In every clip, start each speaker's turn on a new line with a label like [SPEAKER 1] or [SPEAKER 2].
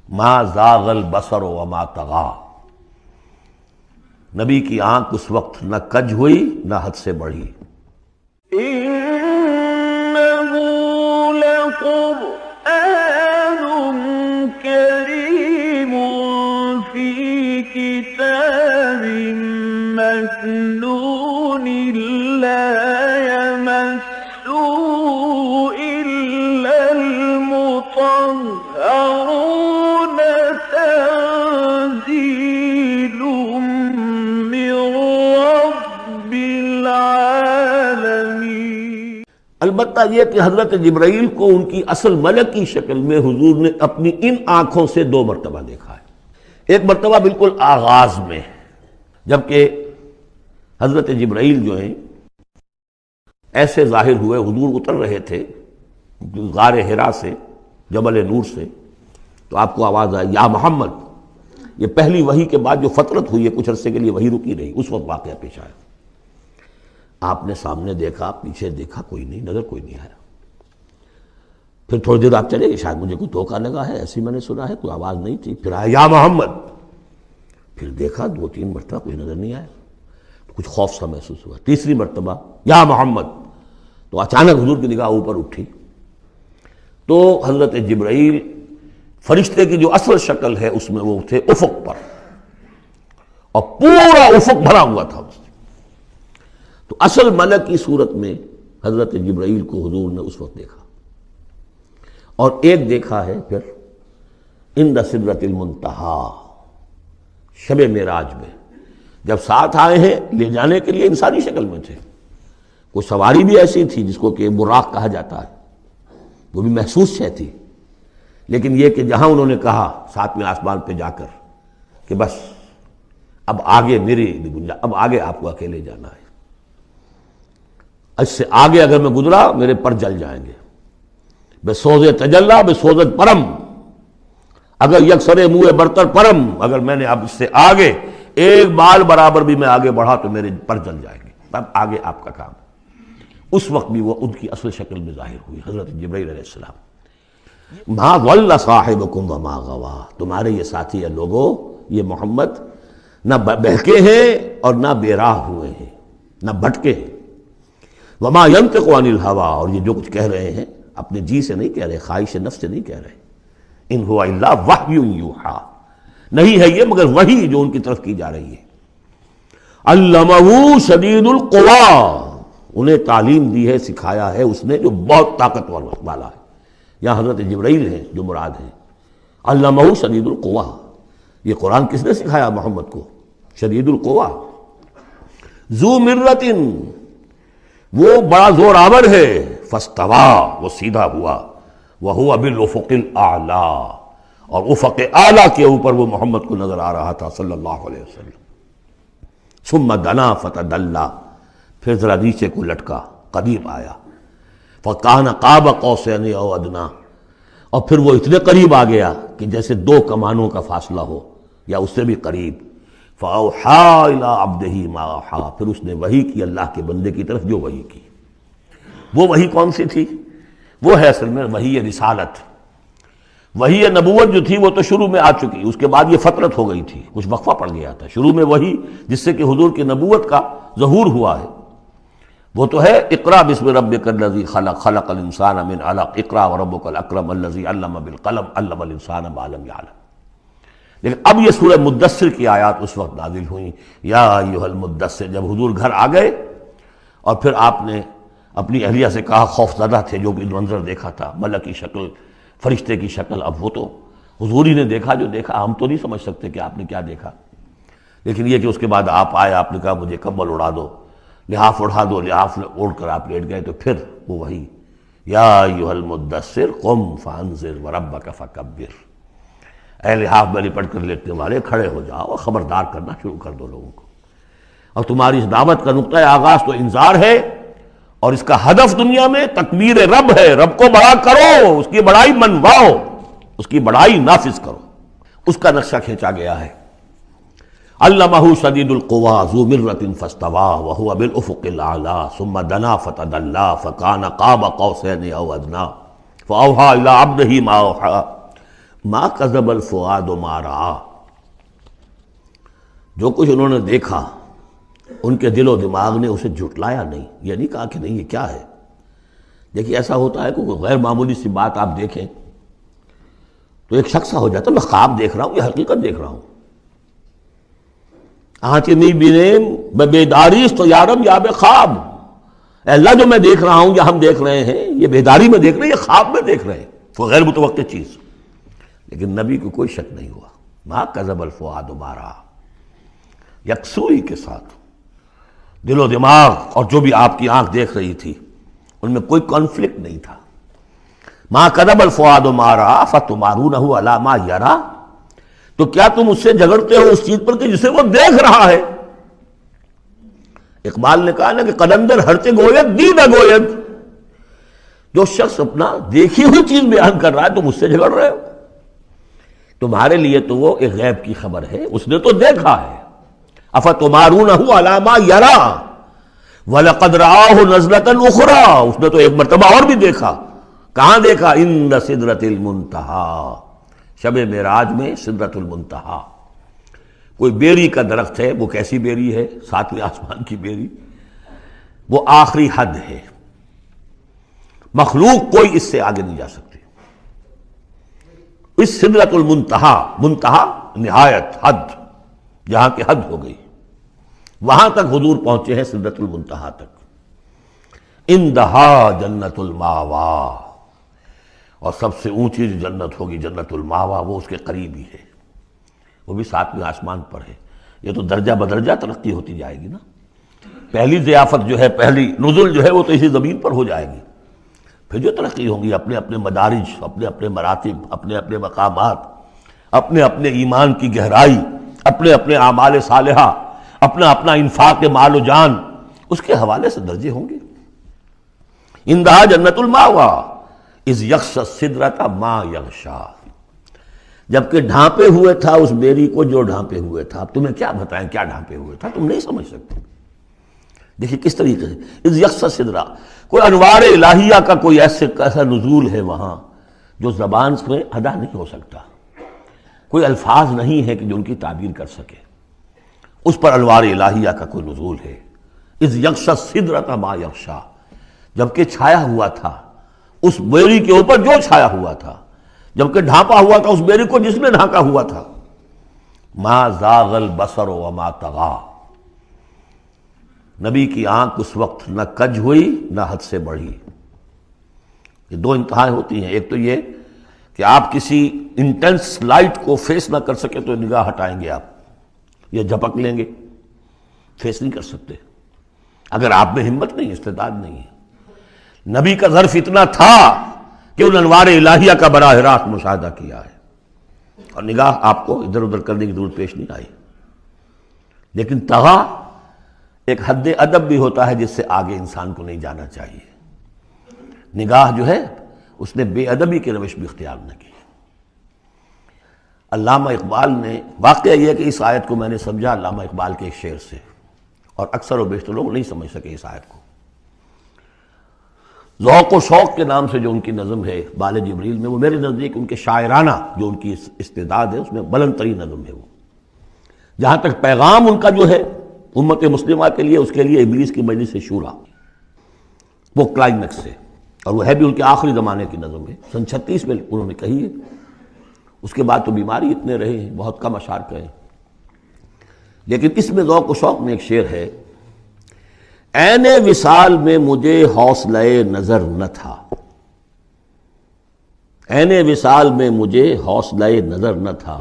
[SPEAKER 1] ما زاغ البصر وما طغى، نبی کی آنکھ اس وقت نہ کج ہوئی نہ حد سے بڑھی۔
[SPEAKER 2] إنه لقرآن كريم في كتاب مكنون لا يمسه إلا المطهرون تنزيل من رب العالمين۔
[SPEAKER 1] البتہ یہ کہ حضرت جبرائیل کو ان کی اصل ملک کی شکل میں حضور نے اپنی ان آنکھوں سے 2 مرتبہ دیکھا ہے۔ ایک مرتبہ بالکل آغاز میں، جبکہ حضرت جبرائیل جو ہیں ایسے ظاہر ہوئے، حضور اتر رہے تھے غار حرا سے، جبل نور سے، تو آپ کو آواز آئی یا محمد۔ یہ پہلی وحی کے بعد جو فترت ہوئی ہے، کچھ عرصے کے لیے وحی رکی رہی، اس وقت واقعہ پیش آیا۔ آپ نے سامنے دیکھا، پیچھے دیکھا، کوئی نہیں، نظر کوئی نہیں آیا۔ پھر تھوڑی دیر آپ چلے گئے، شاید مجھے کوئی دھوکہ لگا ہے، ایسی میں نے سنا ہے، کوئی آواز نہیں تھی۔ پھر آیا یا محمد، پھر دیکھا 2-3 مرتبہ کوئی نظر نہیں آیا، کچھ خوف سا محسوس ہوا۔ تیسری مرتبہ یا محمد، تو اچانک حضور کی نگاہ اوپر اٹھی، تو حضرت جبرائیل فرشتے کی جو اصل شکل ہے اس میں وہ تھے افق پر، اور پورا افق بھرا ہوا تھا اس سے۔ تو اصل ملک کی صورت میں حضرت جبرائیل کو حضور نے اس وقت دیکھا، اور ایک دیکھا ہے پھر عند سدرۃ المنتہا، شب معراج میں، جب ساتھ آئے ہیں لے جانے کے لیے انسانی شکل میں تھے۔ کوئی سواری بھی ایسی تھی جس کو کہ براق کہا جاتا ہے، وہ بھی محسوس شے تھی، لیکن یہ کہ جہاں انہوں نے کہا 7ویں آسمان پہ جا کر کہ بس اب آگے میری گنجائش، اب آگے آپ کو اکیلے جانا ہے، اس سے آگے اگر میں گزرا میرے پر جل جائیں گے، بے سوز تجلا بے سوزت پرم، اگر یکسر منہ برتر پرم، اگر میں نے اب اس سے آگے ایک بال برابر بھی میں آگے بڑھا تو میرے پر جل جائیں گے، تب آگے آپ کا کام۔ اس وقت بھی وہ ان کی اصل شکل میں ظاہر ہوئی حضرت جبرائیل علیہ السلام۔ ما ضل صاحبکم وما غوا، تمہارے یہ ساتھی ہے لوگوں، یہ محمد نہ بہکے ہیں اور نہ بے راہ ہوئے ہیں، نہ بھٹکے ہیں۔ وما ينطق عن الهوى، اور یہ جو کچھ کہہ رہے ہیں اپنے جی سے نہیں کہہ رہے، خواہش نفس سے نہیں کہہ رہے، ان هو الا وحی یوحی، نہیں ہے یہ مگر وحی جو ان کی طرف کی جا رہی ہے۔ علمہ شدید القویٰ، انہیں تعلیم دی ہے، سکھایا ہے اس نے جو بہت طاقتور والا ہے۔ یہاں حضرت جبرائیل ہیں جو مراد ہیں۔ علمہ شدید القویٰ، یہ قرآن کس نے سکھایا محمد کو؟ شدید القویٰ، ذو مرۃ، وہ بڑا زور آور ہے، فاستویٰ، وہ سیدھا ہوا، وہو بالافق الاعلیٰ، اور افق اعلیٰ کے اوپر وہ محمد کو نظر آ رہا تھا صلی اللہ علیہ وسلم۔ ثم دنا فتدلی، پھر ذرا نیچے کو لٹکا، قریب آیا، فکان قاب قوسین او ادنیٰ، اور پھر وہ اتنے قریب آ گیا کہ جیسے 2 کمانوں کا فاصلہ ہو یا اس سے بھی قریب۔ فاوحیٰ الی عبدہ ما اوحیٰ، پھر اس نے وحی کی اللہ کے بندے کی طرف جو وحی کی۔ وہ وحی کون سی تھی؟ وہ ہے اصل میں وحی رسالت۔ وحی نبوت جو تھی وہ تو شروع میں آ چکی، اس کے بعد یہ فترت ہو گئی تھی، کچھ وقفہ پڑ گیا تھا۔ شروع میں وحی جس سے کہ حضور کی نبوت کا ظہور ہوا ہے وہ تو ہے اقرا بسم ربک الذی خلق، خلق الانسان من علق، اقرا وربک الاکرم الذی علم بالقلم، علم الانسان ما لم یعلم۔ لیکن اب یہ سورہ مدثر کی آیات اس وقت نازل ہوئیں، یا ایھا المدثر، جب حضور گھر آ گئے اور پھر آپ نے اپنی اہلیہ سے کہا، خوف زدہ تھے جو بھی منظر دیکھا تھا، ملک کی شکل، فرشتے کی شکل، اب وہ تو حضور ہی نے دیکھا جو دیکھا، ہم تو نہیں سمجھ سکتے کہ آپ نے کیا دیکھا، لیکن یہ کہ اس کے بعد آپ آئے، آپ نے کہا مجھے کمبل اڑا دو، لحاف اڑا دو، لحاف اوڑھ کر آپ لیٹ گئے، تو پھر وہ وہی یا ایھا المدثر قم فانذر وربک فکبر، اے لحاف میں لپٹ کر لیٹنے والے کھڑے ہو جاؤ اور خبردار کرنا شروع کر دو لوگوں کو۔ اور تمہاری اس دعوت کا نقطۂ آغاز تو انذار ہے، اور اس کا ہدف دنیا میں تکبیر رب ہے، رب کو بڑا کرو، اس کی بڑائی منواؤ، اس کی بڑائی نافذ کرو۔ اس کا نقشہ کھینچا گیا ہے۔ علمہ شدید القویٰ ذو مرۃ فاستویٰ وہو بالافق الاعلیٰ ثم دنا فتدلی فکان قاب قوسین او ادنیٰ فاوحیٰ الی عبدہ ما اوحیٰ ما کذب الفؤاد ما رأى، جو کچھ انہوں نے دیکھا ان کے دل و دماغ نے اسے جھٹلایا نہیں، یہ نہیں کہا کہ نہیں یہ کیا ہے۔ دیکھیے ایسا ہوتا ہے کہ کوئی غیر معمولی سی بات آپ دیکھیں تو ایک شخص ہو جاتا ہے میں خواب دیکھ رہا ہوں یا حقیقت دیکھ رہا ہوں۔ آنچنی بینیم بیداریست تو یارم یا بے خواب، اے اللہ جو میں دیکھ رہا ہوں یا ہم دیکھ رہے ہیں یہ بیداری میں دیکھ رہے ہیں یہ خواب میں دیکھ رہے ہیں، وہ غیر متوقع چیز۔ لیکن نبی کو کوئی شک نہیں ہوا، ما کذب الفؤاد ما رأى، یکسوئی کے ساتھ دل و دماغ اور جو بھی آپ کی آنکھ دیکھ رہی تھی ان میں کوئی کانفلکٹ نہیں تھا۔ ما کذب الفؤاد ما رأى فتمارونہ علی ما یری، تو کیا تم اس سے جھگڑتے ہو اس چیز پر کہ جسے وہ دیکھ رہا ہے؟ اقبال نے کہا نا کہ قلندر ہرچے گوید دید گوید، جو شخص اپنا دیکھی ہوئی چیز بیان کر رہا ہے تم اس سے جھگڑ رہے ہو، تمہارے لیے تو وہ ایک غیب کی خبر ہے، اس نے تو دیکھا ہے۔ افتمارونہ علی ما یری وَلَقَدْ رَآهُ نَزْلَةً أُخْرَىٰ، اس نے تو ایک مرتبہ اور بھی دیکھا۔ کہاں دیکھا؟ عند سدرۃ المنتہیٰ، شب معراج میں سدرۃ المنتہیٰ۔ کوئی بیری کا درخت ہے، وہ کیسی بیری ہے؟ ساتویں آسمان کی بیری، وہ آخری حد ہے، مخلوق کوئی اس سے آگے نہیں جا سکتی۔ اس سدرۃ المنتہیٰ، منتہا نہایت، حد، جہاں کی حد ہو گئی، وہاں تک حضور پہنچے ہیں، سدرۃ المنتہیٰ تک۔ اندہا جنت الماوا، اور سب سے اونچی جو جنت ہوگی جنت الماوا، وہ اس کے قریب ہی ہے، وہ بھی ساتویں آسمان پر ہے۔ یہ تو درجہ بدرجہ ترقی ہوتی جائے گی نا، پہلی ضیافت جو ہے، پہلی نزل جو ہے وہ تو اسی زمین پر ہو جائے گی، پھر جو ترقی ہوگی اپنے اپنے مدارج، اپنے اپنے مراتب، اپنے اپنے مقامات، اپنے اپنے ایمان کی گہرائی، اپنے اپنے اعمال صالحہ، اپنا اپنا انفاق مال و جان، اس کے حوالے سے درجے ہوں گے۔ اندہا جنت الماوا اذ یغشی السدرۃ ما یغشی، جبکہ ڈھانپے ہوئے تھا اس بیری کو جو ڈھانپے ہوئے تھا۔ اب تمہیں کیا بتائیں کیا ڈھانپے ہوئے تھا، تم نہیں سمجھ سکتے۔ دیکھیے کس طریقے سے اذ یغشی السدرۃ، کوئی انوار الہیہ کا کوئی ایسا نزول ہے وہاں جو زبان سے ادا نہیں ہو سکتا، کوئی الفاظ نہیں ہے کہ جو ان کی تعبیر کر سکے، اس پر انوار الہیہ کا کوئی نزول ہے۔ اذ یغشی السدرۃ ما یغشی، جبکہ چھایا ہوا تھا اس بیری کے اوپر جو چھایا ہوا تھا، جبکہ ڈھانپا ہوا تھا اس بیری کو جس نے ڈھانکا ہوا تھا۔ ما زاغ البصر وما طغی، نبی کی آنکھ اس وقت نہ کج ہوئی نہ حد سے بڑھی۔ یہ دو انتہائیں ہوتی ہیں، ایک تو یہ کہ آپ کسی انٹینس لائٹ کو فیس نہ کر سکے تو نگاہ ہٹائیں گے آپ، یا جھپک لیں گے، فیس نہیں کر سکتے اگر آپ میں ہمت نہیں، استعداد نہیں ہے۔ نبی کا ظرف اتنا تھا کہ ان انوار الہیہ کا براہ راست مشاہدہ کیا ہے، اور نگاہ آپ کو ادھر ادھر کرنے کی ضرورت پیش نہیں آئی۔ لیکن طغا ایک حد ادب بھی ہوتا ہے جس سے آگے انسان کو نہیں جانا چاہیے۔ نگاہ جو ہے اس نے بے ادبی کی روش بھی اختیار نہ کی۔ علامہ اقبال نے، واقعہ یہ ہے کہ اس آیت کو میں نے سمجھا علامہ اقبال کے ایک شعر سے، اور اکثر و بیشتر لوگ نہیں سمجھ سکے اس آیت کو۔ ذوق و شوق کے نام سے جو ان کی نظم ہے بال جبریل میں، وہ میرے نزدیک ان کے شاعرانہ جو ان کی استعداد ہے اس میں بلند ترین نظم ہے وہ، جہاں تک پیغام ان کا جو ہے امت مسلمہ کے لیے، اس کے لیے ابلیس کی مجلس شورا، وہ کلائمیکس ہے، اور وہ ہے بھی ان کے آخری زمانے کی نظم ہے، سن 36 میں انہوں نے کہی ہے۔ اس کے بعد تو بیماری اتنے رہے ہیں، بہت کم اشعار کہے ہیں، لیکن اس میں ذوق و شوق میں ایک شعر ہے، عین وصال میں مجھے حوصلہ نظر نہ تھا، عین وصال میں مجھے حوصلہ نظر نہ تھا،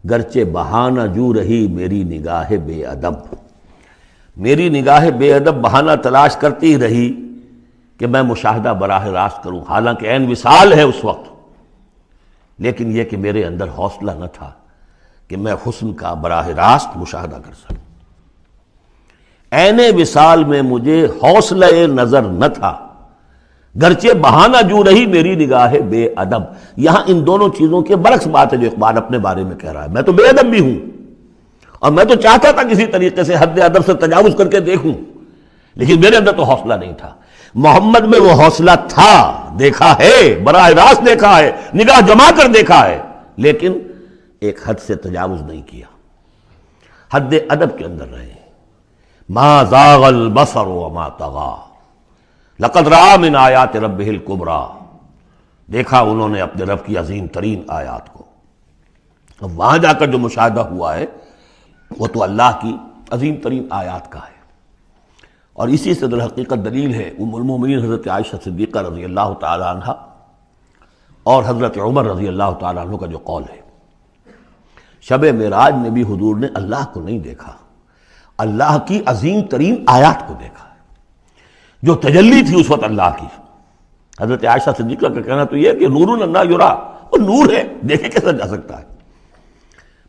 [SPEAKER 1] گرچہ بہانہ جو رہی میری نگاہ بے ادب، میری نگاہ بے ادب بہانہ تلاش کرتی رہی کہ میں مشاہدہ براہ راست کروں، حالانکہ عین وصال ہے اس وقت، لیکن یہ کہ میرے اندر حوصلہ نہ تھا کہ میں حسن کا براہ راست مشاہدہ کر سکوں۔ عین وصال میں مجھے حوصلہ نظر نہ تھا، گرچہ بہانہ جو رہی میری نگاہ بے ادب۔ یہاں ان دونوں چیزوں کے برعکس بات ہے جو اقبال اپنے بارے میں کہہ رہا ہے۔ میں تو بے ادب بھی ہوں، اور میں تو چاہتا تھا کسی طریقے سے حد ادب سے تجاوز کر کے دیکھوں، لیکن میرے اندر تو حوصلہ نہیں تھا۔ محمد میں وہ حوصلہ تھا، دیکھا ہے، براہ راست دیکھا ہے، نگاہ جما کر دیکھا ہے، لیکن ایک حد سے تجاوز نہیں کیا، حد ادب کے اندر رہے۔ ما زاغ البصر وما طغى لقد رأى من آیات ربہ الکبریٰ، دیکھا انہوں نے اپنے رب کی عظیم ترین آیات کو۔ اب وہاں جا کر جو مشاہدہ ہوا ہے وہ تو اللہ کی عظیم ترین آیات کا ہے، اور اسی سے در حقیقت دلیل ہے ام المومنین حضرت عائشہ صدیقہ رضی اللہ تعالی عنہ اور حضرت عمر رضی اللہ تعالی عنہ کا جو قول ہے۔ شب معراج میں بھی حضور نے اللہ کو نہیں دیکھا، اللہ کی عظیم ترین آیات کو دیکھا ہے، جو تجلی تھی اس وقت اللہ کی۔ حضرت عائشہ صدیقہ کا کہنا تو یہ ہے کہ نور لا یرا، وہ نور ہے، دیکھے کیسا جا سکتا ہے۔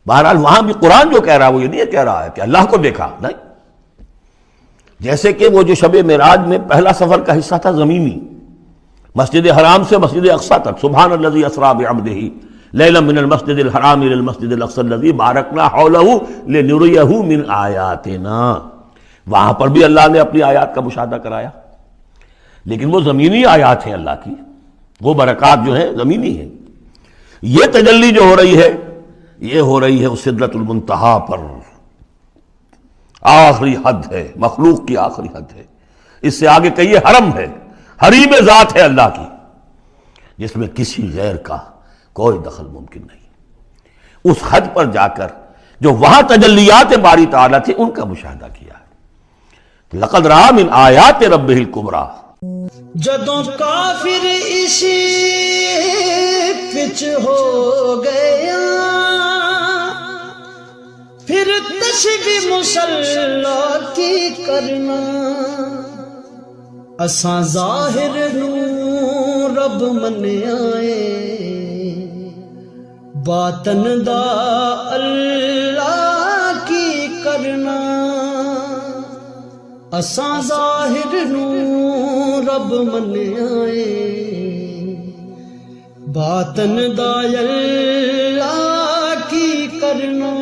[SPEAKER 1] بہرحال وہاں بھی قرآن جو کہہ رہا ہے وہ یہ نہیں کہہ رہا ہے کہ اللہ کو دیکھا، نہیں، جیسے کہ وہ جو شب معراج میں پہلا سفر کا حصہ تھا زمینی، مسجد حرام سے مسجد اقصیٰ تک، سبحان الذی اسریٰ بعبدہ لیلا من المسجد الحرام الى المسجد الاقصی الذی بارکنا حولہ لنریہ من آیاتنا، وہاں پر بھی اللہ نے اپنی آیات کا مشاہدہ کرایا، لیکن وہ زمینی آیات ہیں اللہ کی، وہ برکات جو ہیں زمینی ہیں۔ یہ تجلی جو ہو رہی ہے یہ ہو رہی ہے اس سدرۃ المنتہا پر، آخری حد ہے، مخلوق کی آخری حد ہے۔ اس سے آگے کہیے حرم ہے، حریم ذات ہے اللہ کی، جس میں کسی غیر کا کوئی دخل ممکن نہیں۔ اس حد پر جا کر جو وہاں تجلیات باری تعالیٰ تھے ان کا مشاہدہ کیا ہے۔ لقد رأى من آیات ربہ الکبریٰ،
[SPEAKER 3] جدوں کافر اسی پچ ہو گیا، پھر تشبیہ مسلح کی کرنا، اساں ظاہر نوں رب منیائے، باطن دا اللہ کی کرنا، اساں ظاہر نوں رب منیائے، باطن دا اللہ کی کرنا۔